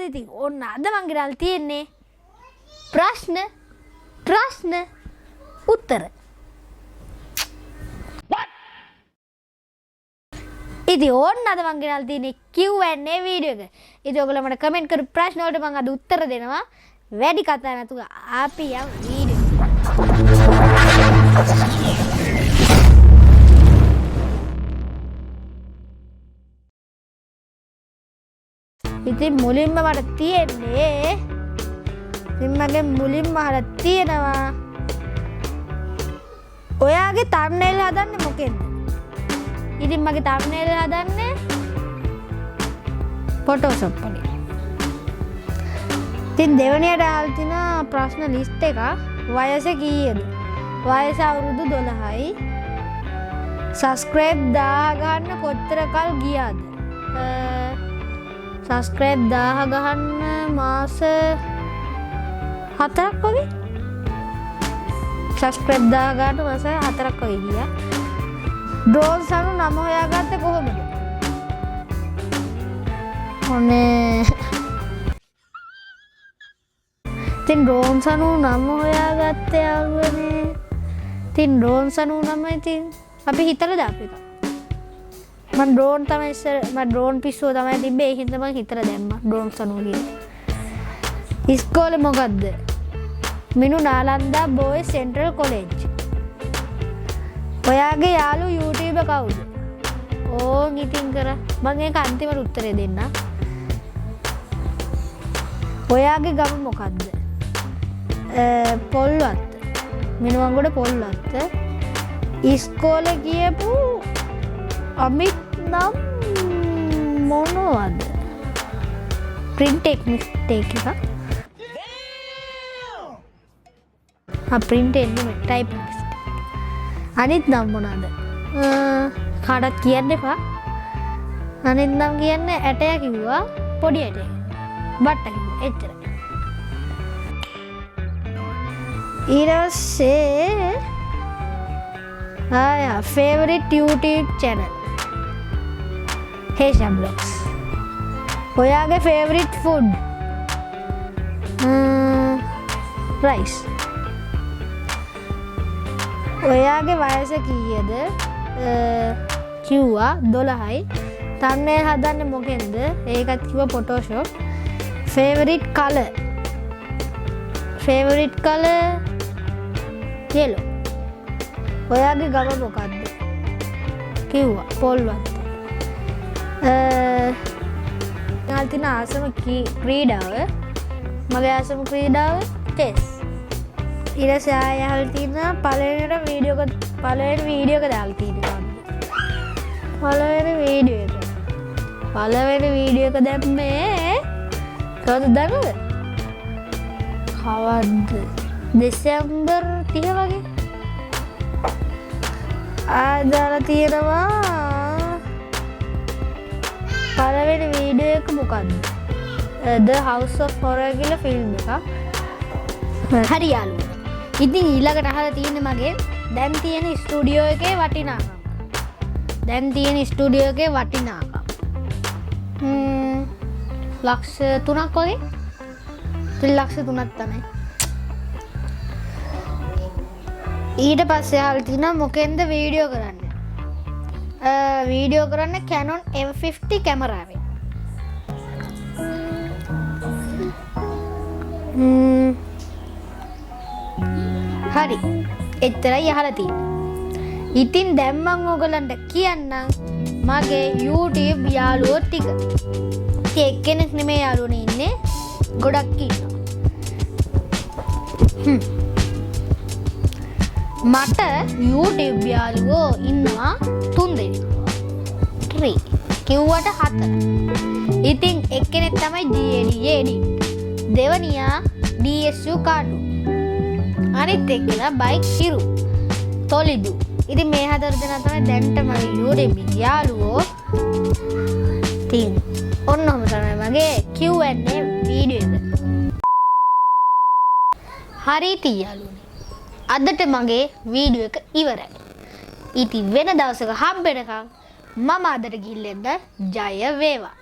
කොහොමද ඉතින් ඔන්න අද මං ගෙනල්ලා තියෙන්නේ ප්‍රශ්න උත්තර. ඉතින් ඕන්න අද මං ගෙනල්ලා තියෙන්නේ Q&A වීඩියෝ එක. ඉතින් ඔයගොල්ලෝ මට කමෙන්ට් කරපු ප්‍රශ්න වලට මං අද උත්තර දෙනවා. වැඩි කතා නැතුව අපි යමු වීඩියෝ. ඉතින් මුලින්ම මට තියෙන්නේ මගේ මුලින්ම අහලා තියෙනවා ඔයාගේ thumbnail හදන්නේ මොකෙන්ද? ඉතින් මගේ thumbnail හදන්නේ Photoshop වලින්. ඉතින් දෙවෙනියට අහලා තියෙන ප්‍රශ්න ලිස්ට් එක වයස කීයද? වයස අවුරුදු 12යි. subscribe 1000 ගන්න කොච්චර කල් ගියාද? subscribe 1000 ගහන්න මාස 4ක් වගේ. subscribe 1000 ගන්න මාස 4ක් වගේ ගියා. drone සනු නම හොයාගත්තේ කොහොමද? ඔනේ ඉතින් drone සනු නම හොයාගත්තේ ආවනේ. ඉතින් drone සනු නම ඉතින් අපි හිතලා දාපු එක. මම drone තමයි මම drone පිස්සුව තමයි තිබ්බේ. ඒ හින්දා මම හිතලා දැම්මා drone සනුව කියලා. ඉස්කෝලේ මොකද්ද? මිනු නාලන්දා බෝයිස් සෙන්ට්‍රල් කොලෙජ්. ඔයාගේ යාළු YouTube කවුද? ඕන් ඉතින් කර මම ඒක අන්තිමට උත්තරේ දෙන්න. ඔයාගේ ගම මොකද්ද? පොල්වත්ත. මිනුවන්ගොඩ පොල්වත්ත. ඉස්කෝලේ ගියපු අමිත් නම් මොනවද? print technique එක. print එන්නේ type mistake. අනිත් නම් මොනවද? කාටවත් කියන්න එපා. අනිත් නම් කියන්නේ ඇටය කිව්වා පොඩි ඇටය. බට්ට කිව්වා එච්චරයි. ඊට පස්සේ favorite YouTube channel. Hesha Vlogs. ඔයාගේ favorite food? rice. ඔයාගේ වයස කීයද? කිව්වා 12යි. thumbnail හදන්නේ මොකෙන්ද? ඒකත් කිව්වා Photoshop. favorite color? favorite color yellow. ඔයාගේ ගම මොකද්ද? කිව්වා පොල්වත්ත. නාල්තින ආසම ක්‍රීඩාව. මගේ ආසම ක්‍රීඩාව chess. ඊට පස්සේ ආයෙ අහලා තියෙනවා පළවෙනි වීඩියෝ එක දාලා තියෙනවා. පළවෙනි වීඩියෝ එක දැම්මේ කවුද දන්නවද? කවද්ද? දෙසැම්බර් 30 වගේ. දාලා තියෙනවා පළවෙනි වීඩියෝ එක මොකද්ද? The House of Horror කියලා ෆිල්ම් එකක්. හරි යාළුවෝ. ඉතින් ඊළඟට අහලා තියෙන්නේ මගේ දැන් තියෙන ස්ටුඩියෝ එකේ වටිනාකම. ලක්ෂ 3ක් වගේ. ලක්ෂ 3ක් තමයි. ඊට පස්සේ අහලා තියෙනවා මොකෙන්ද වීඩියෝ කරන්නේ? වීඩියෝ කරන්න Canon M50 කැමරාවෙන්. හරි. එච්චරයි අහලා තියෙන්නේ. ඉතින් දැන් මම ඔයගලන්ට කියන්නම් මගේ YouTube යාළුවෝ ටික. ඉතින් එක්කෙනෙක් නෙමෙයි යාළුවනේ ඉන්නේ. ගොඩක් ඉන්නවා. මට YouTube යාළුවෝ ඉන්නවා 3 දෙනෙක්. 3 කිව්වට 4. ඉතින් එක්කෙනෙක් තමයි JD. දෙවනියා DSU කාටු. අනිත් එක්කෙනා බයික් හිරු. තොලිදු. ඉතින් මේ 4 දෙනා තමයි දැන්ට මගේ YouTube යාළුවෝ. ඉතින් ඔන්නම තමයි මගේ Q&A වීඩියෝ එක. හරි ඉතින් යාළුවනේ. අදට මගේ වීඩියෝ එක ඉවරයි. ඉතින් වෙන දවසක හම්බෙනකම් මම අදට ගිහින් ජය වේවා.